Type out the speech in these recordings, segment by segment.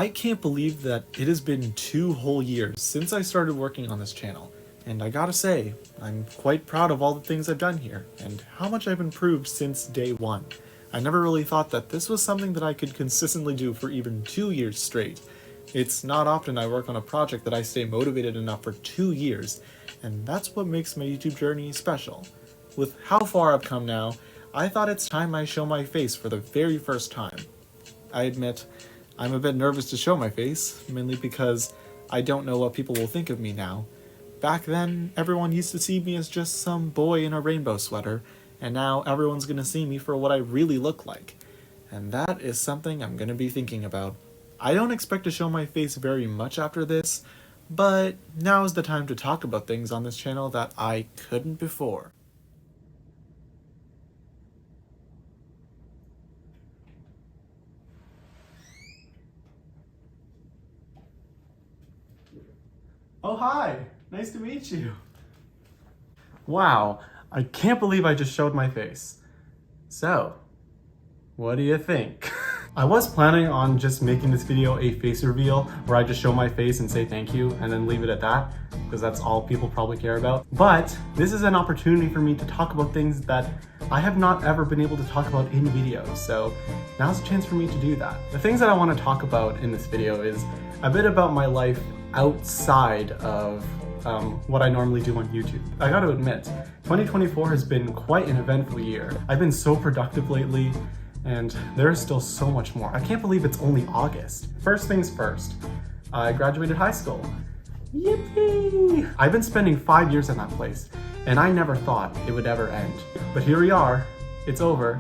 I can't believe that it has been 2 whole years since I started working on this channel, and I gotta say, I'm quite proud of all the things I've done here, and how much I've improved since day 1. I never really thought that this was something that I could consistently do for even 2 years straight. It's not often I work on a project that I stay motivated enough for 2 years, and that's what makes my YouTube journey special. With how far I've come now, I thought it's time I show my face for the very first time. I admit, I'm a bit nervous to show my face, mainly because I don't know what people will think of me now. Back then, everyone used to see me as just some boy in a rainbow sweater, and now everyone's gonna see me for what I really look like. And that is something I'm gonna be thinking about. I don't expect to show my face very much after this, but now is the time to talk about things on this channel that I couldn't before. Oh, hi! Nice to meet you! Wow, I can't believe I just showed my face. So, what do you think? I was planning on just making this video a face reveal where I just show my face and say thank you and then leave it at that, because that's all people probably care about. But this is an opportunity for me to talk about things that I have not ever been able to talk about in videos, so now's a chance for me to do that. The things that I want to talk about in this video is a bit about my life outside of what I normally do on YouTube. I gotta admit, 2024 has been quite an eventful year. I've been so productive lately, and there's still so much more. I can't believe it's only August. First things first, I graduated high school. Yippee! I've been spending 5 years in that place, and I never thought it would ever end. But here we are, it's over,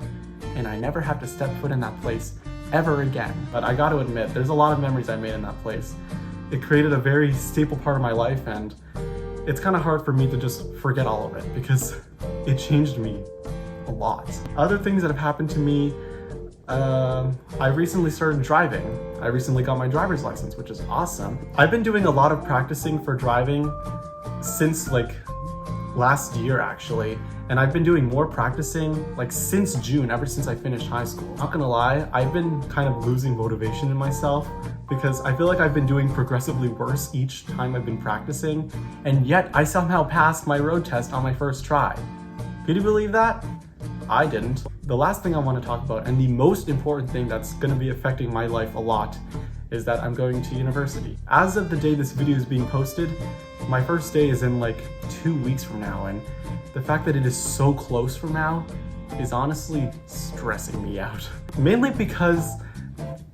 and I never have to step foot in that place ever again. But I gotta admit, there's a lot of memories I made in that place. It created a very staple part of my life, and it's kind of hard for me to just forget all of it because it changed me a lot. Other things that have happened to me, I recently started driving. I recently got my driver's license, which is awesome. I've been doing a lot of practicing for driving since like last year actually, and I've been doing more practicing like since June, ever since I finished high school. Not gonna lie, I've been kind of losing motivation in myself because I feel like I've been doing progressively worse each time I've been practicing, and yet I somehow passed my road test on my first try. Could you believe that? I didn't. The last thing I want to talk about, and the most important thing that's going to be affecting my life a lot, is that I'm going to university. As of the day this video is being posted, my first day is in like 2 weeks from now, and the fact that it is so close from now is honestly stressing me out. Mainly because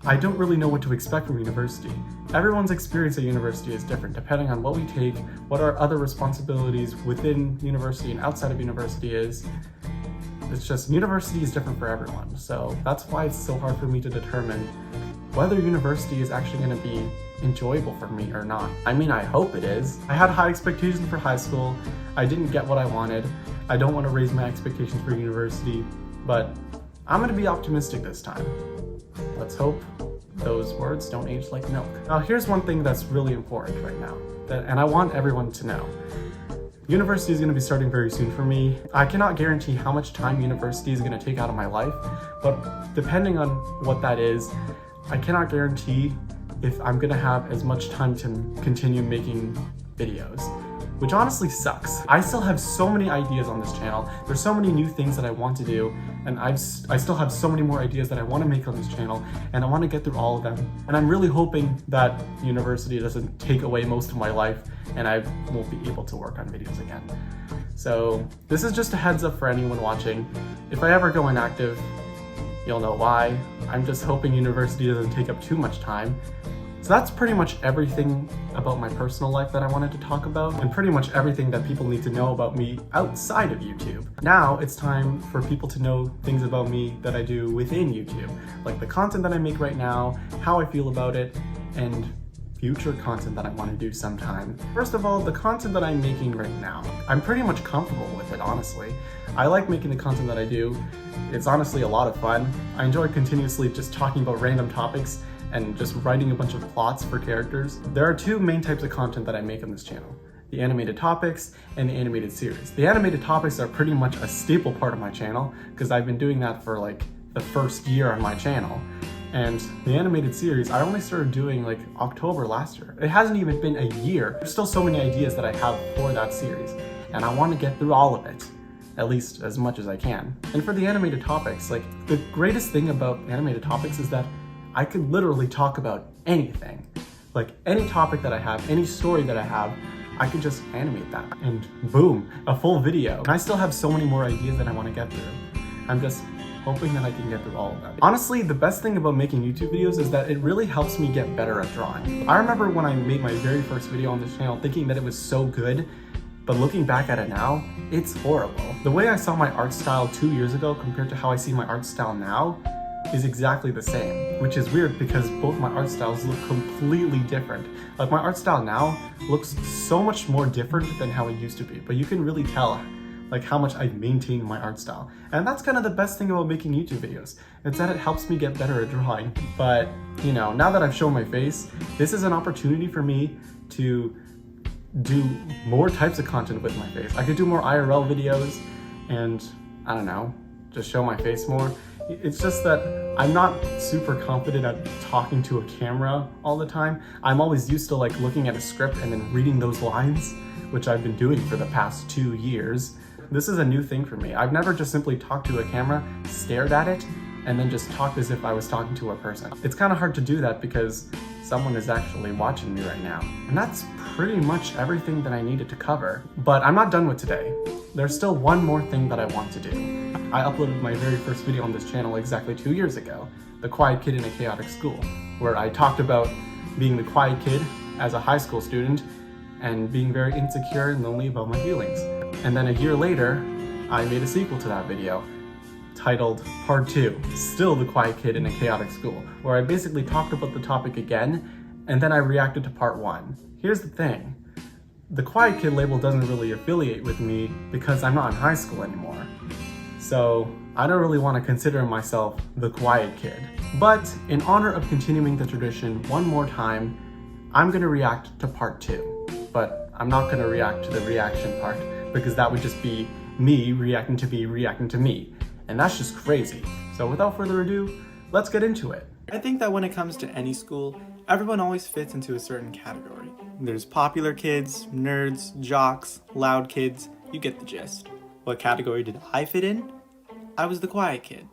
I don't really know what to expect from university. Everyone's experience at university is different depending on what we take, what our other responsibilities within university and outside of university is. It's just, university is different for everyone, so that's why it's so hard for me to determine whether university is actually going to be enjoyable for me or not. I mean, I hope it is. I had high expectations for high school. I didn't get what I wanted. I don't want to raise my expectations for university, but I'm going to be optimistic this time. Let's hope those words don't age like milk. Now, here's one thing that's really important right now, and I want everyone to know. University is going to be starting very soon for me. I cannot guarantee how much time university is going to take out of my life, but depending on what that is, I cannot guarantee if I'm going to have as much time to continue making videos, which honestly sucks. I still have so many ideas on this channel. There's so many new things that I want to do, and I still have so many more ideas that I want to make on this channel, and I want to get through all of them. And I'm really hoping that university doesn't take away most of my life and I won't be able to work on videos again. So this is just a heads up for anyone watching. If I ever go inactive, you'll know why. I'm just hoping university doesn't take up too much time. So that's pretty much everything about my personal life that I wanted to talk about, and pretty much everything that people need to know about me outside of YouTube. Now it's time for people to know things about me that I do within YouTube, like the content that I make right now, how I feel about it, and future content that I want to do sometime. First of all, the content that I'm making right now, I'm pretty much comfortable with it, honestly. I like making the content that I do. It's honestly a lot of fun. I enjoy continuously just talking about random topics and just writing a bunch of plots for characters. There are 2 main types of content that I make on this channel: the animated topics and the animated series. The animated topics are pretty much a staple part of my channel because I've been doing that for like the first year on my channel. And the animated series, I only started doing like October last year. It hasn't even been a year. There's still so many ideas that I have for that series, and I want to get through all of it, at least as much as I can. And for the animated topics, like the greatest thing about animated topics is that I could literally talk about anything. Like any topic that I have, any story that I have, I could just animate that and boom, a full video. And I still have so many more ideas that I want to get through. I'm just hoping that I can get through all of them. Honestly, the best thing about making YouTube videos is that it really helps me get better at drawing. I remember when I made my very first video on this channel thinking that it was so good, but looking back at it now, it's horrible. The way I saw my art style 2 years ago compared to how I see my art style now is exactly the same, which is weird because both my art styles look completely different. Like my art style now looks so much more different than how it used to be, but you can really tell like how much I've maintained my art style. And that's kind of the best thing about making YouTube videos. It's that it helps me get better at drawing. But, you know, now that I've shown my face, this is an opportunity for me to do more types of content with my face. I could do more IRL videos and, I don't know, just show my face more. It's just that I'm not super confident at talking to a camera all the time. I'm always used to like looking at a script and then reading those lines, which I've been doing for the past 2 years. This is a new thing for me. I've never just simply talked to a camera, stared at it, and then just talked as if I was talking to a person. It's kind of hard to do that because someone is actually watching me right now. And that's pretty much everything that I needed to cover. But I'm not done with today. There's still one more thing that I want to do. I uploaded my very first video on this channel exactly 2 years ago, The Quiet Kid in a Chaotic School, where I talked about being the quiet kid as a high school student and being very insecure and lonely about my feelings. And then a year later, I made a sequel to that video titled Part 2, Still the Quiet Kid in a Chaotic School, where I basically talked about the topic again, and then I reacted to Part 1. Here's the thing. The Quiet Kid label doesn't really affiliate with me because I'm not in high school anymore. So I don't really want to consider myself the quiet kid. But in honor of continuing the tradition one more time, I'm going to react to Part 2. But I'm not going to react to the reaction part because that would just be me reacting to me. And that's just crazy. So without further ado, let's get into it. I think that when it comes to any school, everyone always fits into a certain category. There's popular kids, nerds, jocks, loud kids, you get the gist. What category did I fit in? I was the quiet kid.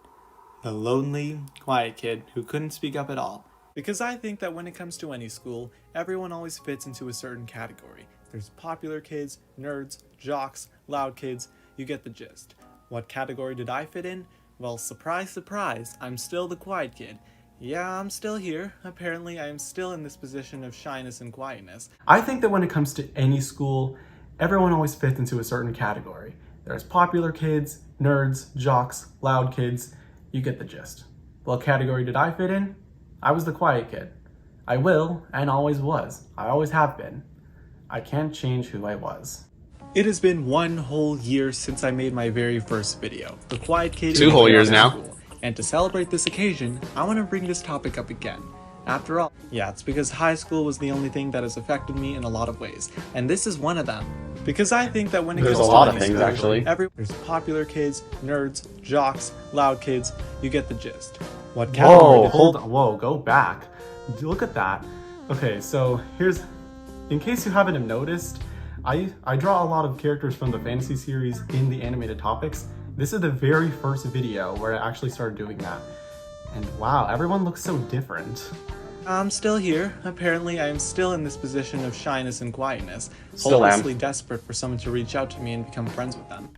The lonely, quiet kid who couldn't speak up at all. Because I think that when it comes to any school, everyone always fits into a certain category. There's popular kids, nerds, jocks, loud kids, you get the gist. What category did I fit in? Well, surprise, surprise, I'm still the quiet kid. Yeah, I'm still here. Apparently, I am still in this position of shyness and quietness. I think that when it comes to any school, everyone always fits into a certain category. There's popular kids, nerds, jocks, loud kids, you get the gist. What category did I fit in? I was the quiet kid. I will, and always was. I always have been. I can't change who I was. It has been 1 whole year since I made my very first video, The Quiet Kid. 2 whole years now. School. And to celebrate this occasion, I want to bring this topic up again. After all, yeah, it's because high school was the only thing that has affected me in a lot of ways, and this is one of them. Because I think that when it comes to a lot of things, actually. There's popular kids, nerds, jocks, loud kids, you get the gist. What category? Whoa, go back. Look at that. Okay, so here's, in case you haven't noticed, I draw a lot of characters from the fantasy series in the animated topics. This is the very first video where I actually started doing that. And wow, everyone looks so different. I'm still here. Apparently, I am still in this position of shyness and quietness. Hopelessly desperate for someone to reach out to me and become friends with them.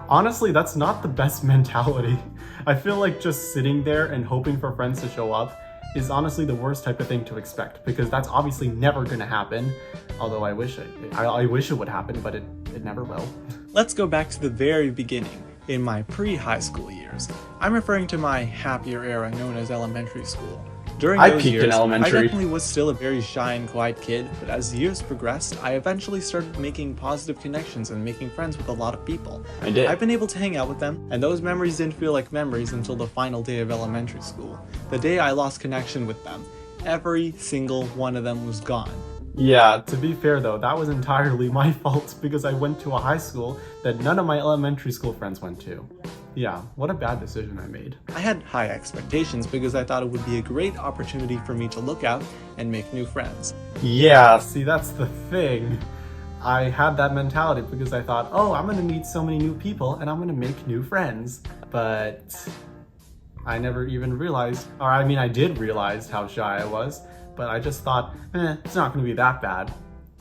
Honestly, that's not the best mentality. I feel like just sitting there and hoping for friends to show up is honestly the worst type of thing to expect, because that's obviously never gonna happen. Although I wish it would happen, but it never will. Let's go back to the very beginning. In my pre-high school years. I'm referring to my happier era known as elementary school. During those years, I definitely was still a very shy and quiet kid, but as years progressed, I eventually started making positive connections and making friends with a lot of people. I've been able to hang out with them, and those memories didn't feel like memories until the final day of elementary school. The day I lost connection with them. Every single one of them was gone. Yeah, to be fair though, that was entirely my fault because I went to a high school that none of my elementary school friends went to. Yeah, what a bad decision I made. I had high expectations because I thought it would be a great opportunity for me to look out and make new friends. Yeah, see, that's the thing. I had that mentality because I thought, oh, I'm gonna meet so many new people and I'm gonna make new friends. But I never even realized, or I mean, I did realize how shy I was, but I just thought, it's not gonna be that bad.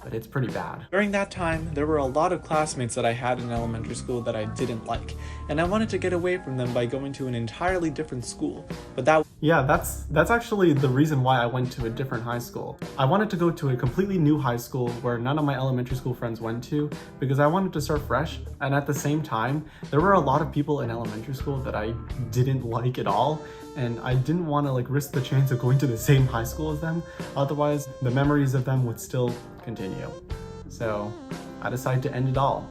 But it's pretty bad. During that time, there were a lot of classmates that I had in elementary school that I didn't like, and I wanted to get away from them by going to an entirely different school, but that... Yeah, that's actually the reason why I went to a different high school. I wanted to go to a completely new high school where none of my elementary school friends went to because I wanted to start fresh, and at the same time, there were a lot of people in elementary school that I didn't like at all, and I didn't want to risk the chance of going to the same high school as them, otherwise the memories of them would still continue. So I decided to end it all,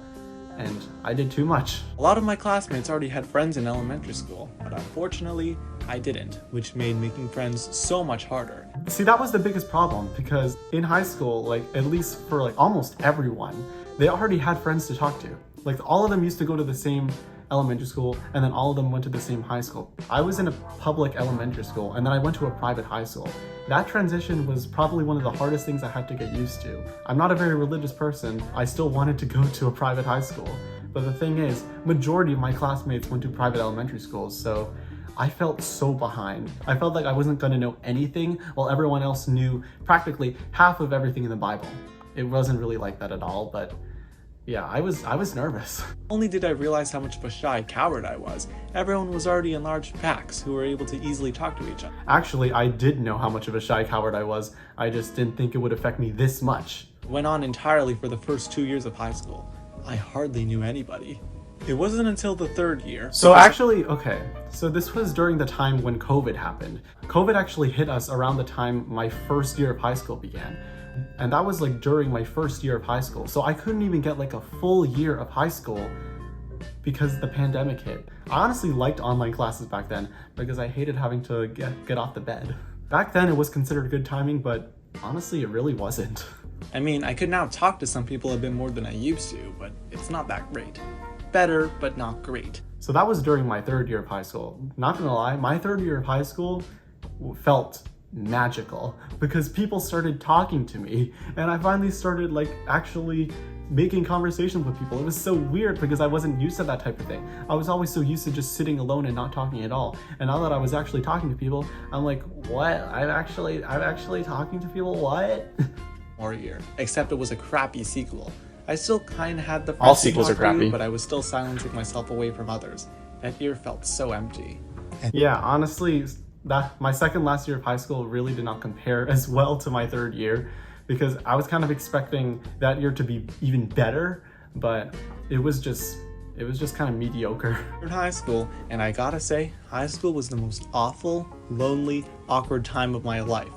and I did too much. A lot of my classmates already had friends in elementary school, but unfortunately I didn't, which made making friends so much harder. See, that was the biggest problem, because in high school, at least for almost everyone, they already had friends to talk to. All of them used to go to the same elementary school, and then all of them went to the same high school. I was in a public elementary school, and then I went to a private high school. That transition was probably one of the hardest things I had to get used to. I'm not a very religious person. I still wanted to go to a private high school. But the thing is, majority of my classmates went to private elementary schools, so I felt so behind. I felt like I wasn't gonna know anything while everyone else knew practically half of everything in the Bible. It wasn't really like that at all, but yeah, I was nervous. Only did I realize how much of a shy coward I was. Everyone was already in large packs who were able to easily talk to each other. Actually, I did know how much of a shy coward I was. I just didn't think it would affect me this much. Went on entirely for the first 2 years of high school. I hardly knew anybody. It wasn't until the third year. So actually, okay, so this was during the time when COVID happened. COVID actually hit us around the time my first year of high school began. And that was during my first year of high school. So I couldn't even get a full year of high school because the pandemic hit. I honestly liked online classes back then because I hated having to get off the bed. Back then it was considered good timing, but honestly it really wasn't. I mean, I could now talk to some people a bit more than I used to, but it's not that great. Better, but not great. So that was during my third year of high school. Not gonna lie, my third year of high school felt magical because people started talking to me and I finally started actually making conversations with people. It was so weird because I wasn't used to that type of thing. I was always so used to just sitting alone and not talking at all. And now that I was actually talking to people, I'm like, what? I'm actually talking to people, what? More year, except it was a crappy sequel. I still kind of had the all sequels are crappy, but I was still silencing myself away from others. That year felt so empty. Yeah, honestly, my second last year of high school really did not compare as well to my third year because I was kind of expecting that year to be even better, but it was just kind of mediocre. In high school, and I gotta say, high school was the most awful, lonely, awkward time of my life.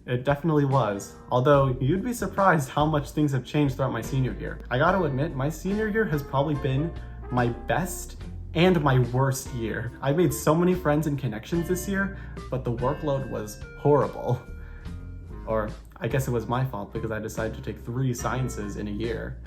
It definitely was. Although, you'd be surprised how much things have changed throughout my senior year. I gotta admit, my senior year has probably been my best and my worst year. I made so many friends and connections this year, but the workload was horrible. Or, I guess it was my fault because I decided to take 3 sciences in a year.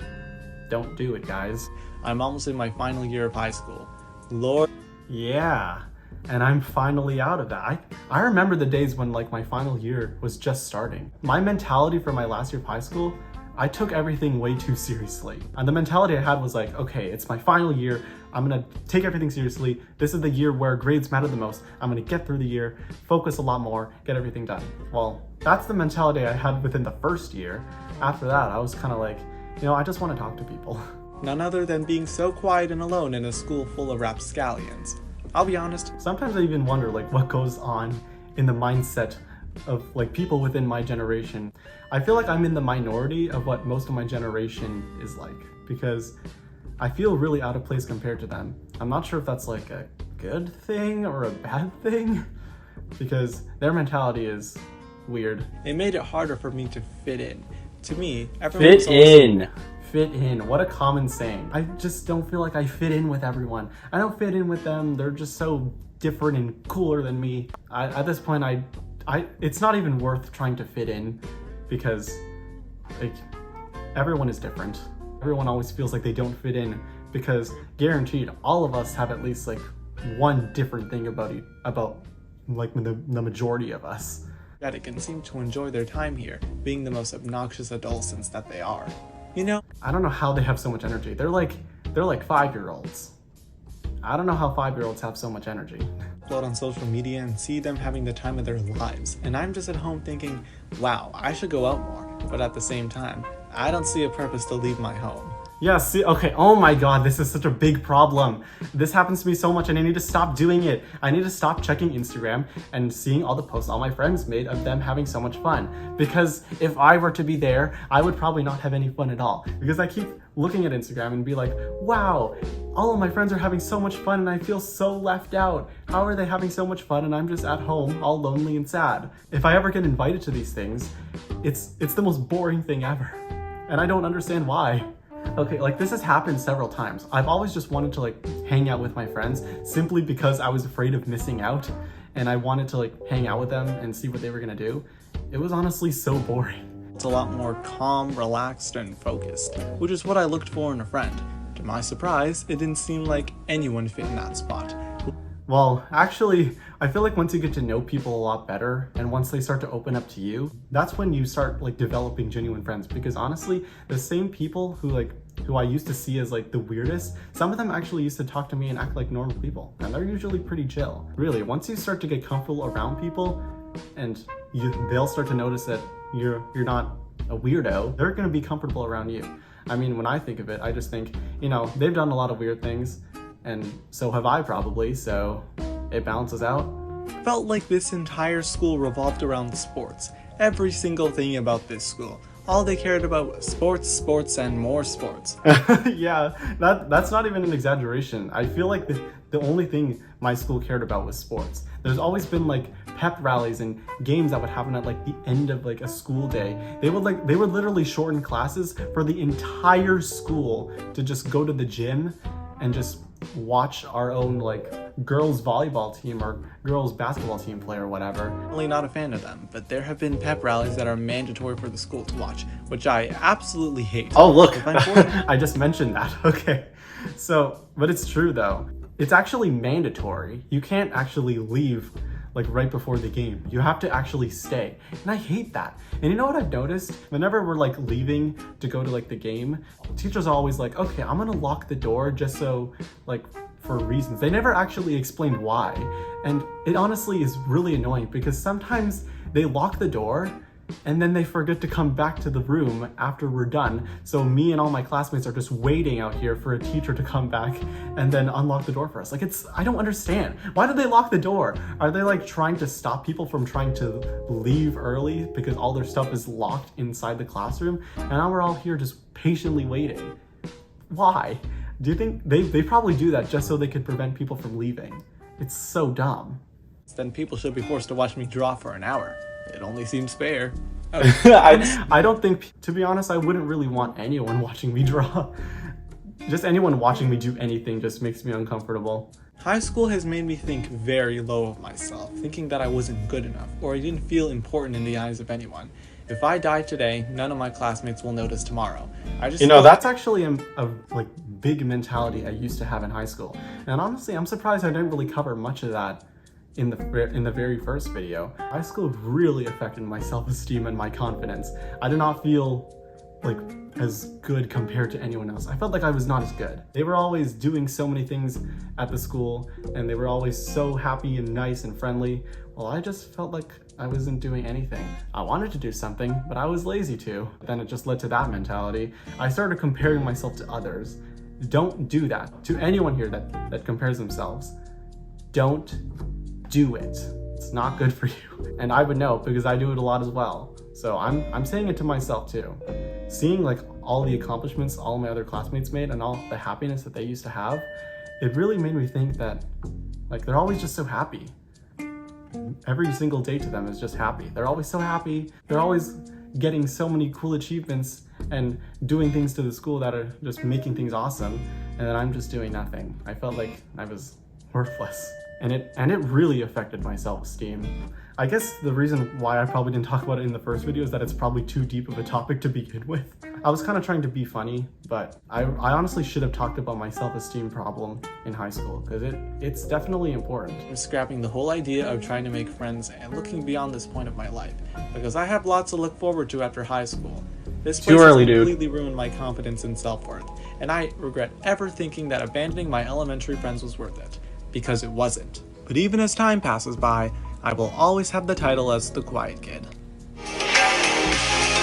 Don't do it, guys. I'm almost in my final year of high school. Lord. Yeah. And I'm finally out of that. I remember the days when my final year was just starting. My mentality for my last year of high school, I took everything way too seriously. And the mentality I had was okay, it's my final year. I'm gonna take everything seriously. This is the year where grades matter the most. I'm gonna get through the year, focus a lot more, get everything done. Well, that's the mentality I had within the first year. After that, I was kind of I just want to talk to people. None other than being so quiet and alone in a school full of rapscallions. I'll be honest. Sometimes I even wonder what goes on in the mindset of people within my generation. I feel like I'm in the minority of what most of my generation is like because I feel really out of place compared to them. I'm not sure if that's a good thing or a bad thing because their mentality is weird. It made it harder for me to fit in. To me, everyone Fit in. What a common saying. I just don't feel like I fit in with everyone. I don't fit in with them. They're just so different and cooler than me. At this point, it's not even worth trying to fit in because everyone is different. Everyone always feels like they don't fit in because guaranteed all of us have at least like one different thing about like the majority of us. And seem to enjoy their time here, being the most obnoxious adolescents that they are. You know, I don't know how they have so much energy. They're like 5-year-olds. I don't know how 5-year-olds have so much energy. Upload on social media and see them having the time of their lives, and I'm just at home thinking, wow, I should go out more, but at the same time, I don't see a purpose to leave my home. Yeah, see, okay, oh my god, this is such a big problem. This happens to me so much and I need to stop doing it. I need to stop checking Instagram and seeing all the posts all my friends made of them having so much fun. Because if I were to be there, I would probably not have any fun at all. Because I keep looking at Instagram and be like, wow, all of my friends are having so much fun and I feel so left out. How are they having so much fun and I'm just at home all lonely and sad? If I ever get invited to these things, it's the most boring thing ever. And I don't understand why. Okay, like this has happened several times. I've always just wanted to like hang out with my friends simply because I was afraid of missing out and I wanted to like hang out with them and see what they were gonna do. It was honestly so boring. It's a lot more calm, relaxed, and focused, which is what I looked for in a friend. To my surprise, it didn't seem like anyone fit in that spot. Well, actually, I feel like once you get to know people a lot better and once they start to open up to you, that's when you start like developing genuine friends. Because honestly, the same people who I used to see as like the weirdest, some of them actually used to talk to me and act like normal people. And they're usually pretty chill. Really, once you start to get comfortable around people and they'll start to notice that you're not a weirdo, they're gonna be comfortable around you. I mean, when I think of it, I just think, you know, they've done a lot of weird things and so have I probably, so it balances out. Felt like this entire school revolved around sports. Every single thing about this school. All they cared about was sports, sports, and more sports. Yeah, that's not even an exaggeration. I feel like the only thing my school cared about was sports. There's always been like pep rallies and games that would happen at like the end of like a school day. They would literally shorten classes for the entire school to just go to the gym and just watch our own like girls volleyball team or girls basketball team play or whatever. Really not a fan of them, but there have been pep rallies that are mandatory for the school to watch, which I absolutely hate. Oh look, I just mentioned that. Okay, so, but it's true though. It's actually mandatory. You can't actually leave like right before the game. You have to actually stay. And I hate that. And you know what I've noticed? Whenever we're like leaving to go to like the game, teachers are always like, okay, I'm gonna lock the door just so like for reasons. They never actually explained why. And it honestly is really annoying because sometimes they lock the door and then they forget to come back to the room after we're done. So me and all my classmates are just waiting out here for a teacher to come back and then unlock the door for us. Like I don't understand. Why did they lock the door? Are they like trying to stop people from trying to leave early because all their stuff is locked inside the classroom? And now we're all here just patiently waiting. Why? Do you think they probably do that just so they could prevent people from leaving? It's so dumb. Then people should be forced to watch me draw for an hour. It only seems fair. I don't think, to be honest, I wouldn't really want anyone watching me draw. Just anyone watching me do anything just makes me uncomfortable. High school has made me think very low of myself, thinking that I wasn't good enough, or I didn't feel important in the eyes of anyone. If I die today, none of my classmates will notice tomorrow. That's actually a like big mentality I used to have in high school. And honestly, I'm surprised I didn't really cover much of that in the very first video. High school really affected my self-esteem and my confidence. I did not feel like as good compared to anyone else. I felt like I was not as good. They were always doing so many things at the school and they were always so happy and nice and friendly. Well, I just felt like I wasn't doing anything. I wanted to do something, but I was lazy to. Then it just led to that mentality. I started comparing myself to others. Don't do that. To anyone here that compares themselves, don't do it. It's not good for you. And I would know because I do it a lot as well. So I'm saying it to myself too. Seeing like all the accomplishments all my other classmates made and all the happiness that they used to have, it really made me think that like they're always just so happy. Every single day to them is just happy. They're always so happy. They're always getting so many cool achievements and doing things to the school that are just making things awesome. And then I'm just doing nothing. I felt like I was worthless. And it really affected my self-esteem. I guess the reason why I probably didn't talk about it in the first video is that it's probably too deep of a topic to begin with. I was kind of trying to be funny, but I honestly should have talked about my self-esteem problem in high school, because it's definitely important. I'm scrapping the whole idea of trying to make friends and looking beyond this point of my life, because I have lots to look forward to after high school. This place has completely ruined my confidence and self-worth, and I regret ever thinking that abandoning my elementary friends was worth it, because it wasn't. But even as time passes by, I will always have the title as the quiet kid.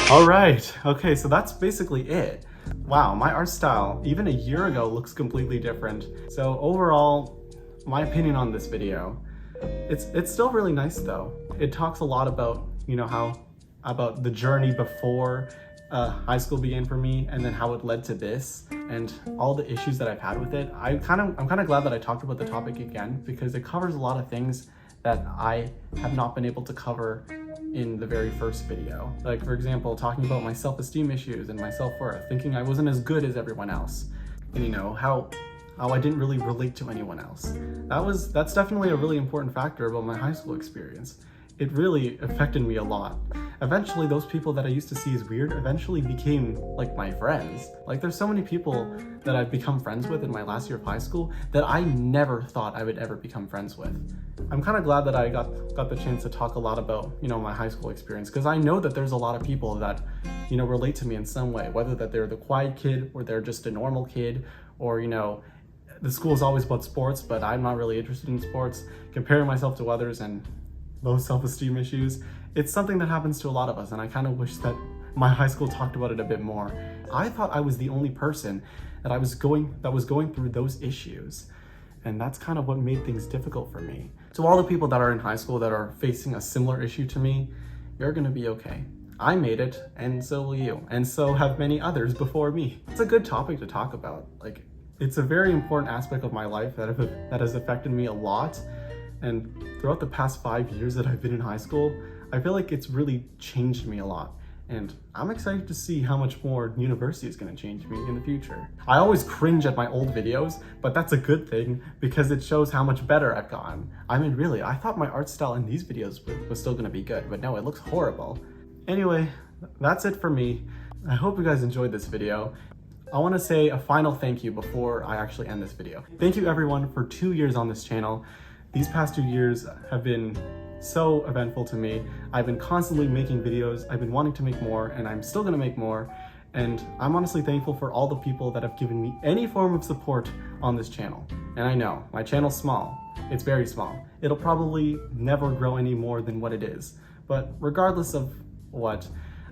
All right, okay, so that's basically it. Wow, my art style, even a year ago, looks completely different. So overall, my opinion on this video, it's still really nice though. It talks a lot about, you know, about the journey before high school began for me, and then how it led to this, and all the issues that I've had with it. I'm kind of glad that I talked about the topic again, because it covers a lot of things that I have not been able to cover in the very first video. Like, for example, talking about my self-esteem issues and my self-worth, thinking I wasn't as good as everyone else, and you know, how I didn't really relate to anyone else. That's definitely a really important factor about my high school experience. It really affected me a lot. Eventually, those people that I used to see as weird eventually became like my friends. Like, there's so many people that I've become friends with in my last year of high school that I never thought I would ever become friends with. I'm kind of glad that I got the chance to talk a lot about, you know, my high school experience, because I know that there's a lot of people that, you know, relate to me in some way, whether that they're the quiet kid or they're just a normal kid, or, you know, the school is always about sports, but I'm not really interested in sports, comparing myself to others and low self-esteem issues. It's something that happens to a lot of us, and I kind of wish that my high school talked about it a bit more. I thought I was the only person that was going through those issues, and that's kind of what made things difficult for me. To all the people that are in high school that are facing a similar issue to me, you're gonna be okay. I made it, and so will you, and so have many others before me. It's a good topic to talk about. Like, it's a very important aspect of my life that has affected me a lot. And throughout the past 5 years that I've been in high school, I feel like it's really changed me a lot. And I'm excited to see how much more university is going to change me in the future. I always cringe at my old videos, but that's a good thing because it shows how much better I've gotten. I mean, really, I thought my art style in these videos was still going to be good, but no, it looks horrible. Anyway, that's it for me. I hope you guys enjoyed this video. I want to say a final thank you before I actually end this video. Thank you everyone for 2 years on this channel. These past 2 years have been so eventful to me. I've been constantly making videos, I've been wanting to make more, and I'm still gonna make more. And I'm honestly thankful for all the people that have given me any form of support on this channel. And I know, my channel's small, it's very small. It'll probably never grow any more than what it is. But regardless of what,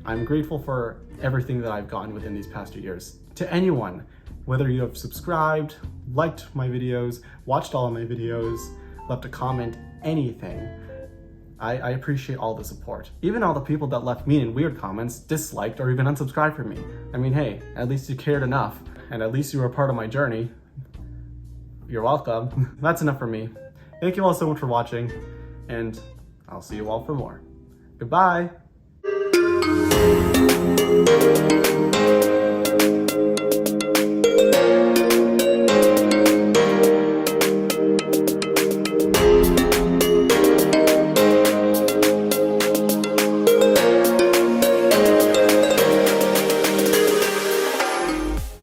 I'm grateful for everything that I've gotten within these past 2 years. To anyone, whether you have subscribed, liked my videos, watched all of my videos, left a comment, anything, I appreciate all the support. Even all the people that left mean and weird comments, disliked, or even unsubscribed from me. I mean, hey, at least you cared enough, and at least you were a part of my journey. You're welcome. That's enough for me. Thank you all so much for watching, and I'll see you all for more. Goodbye!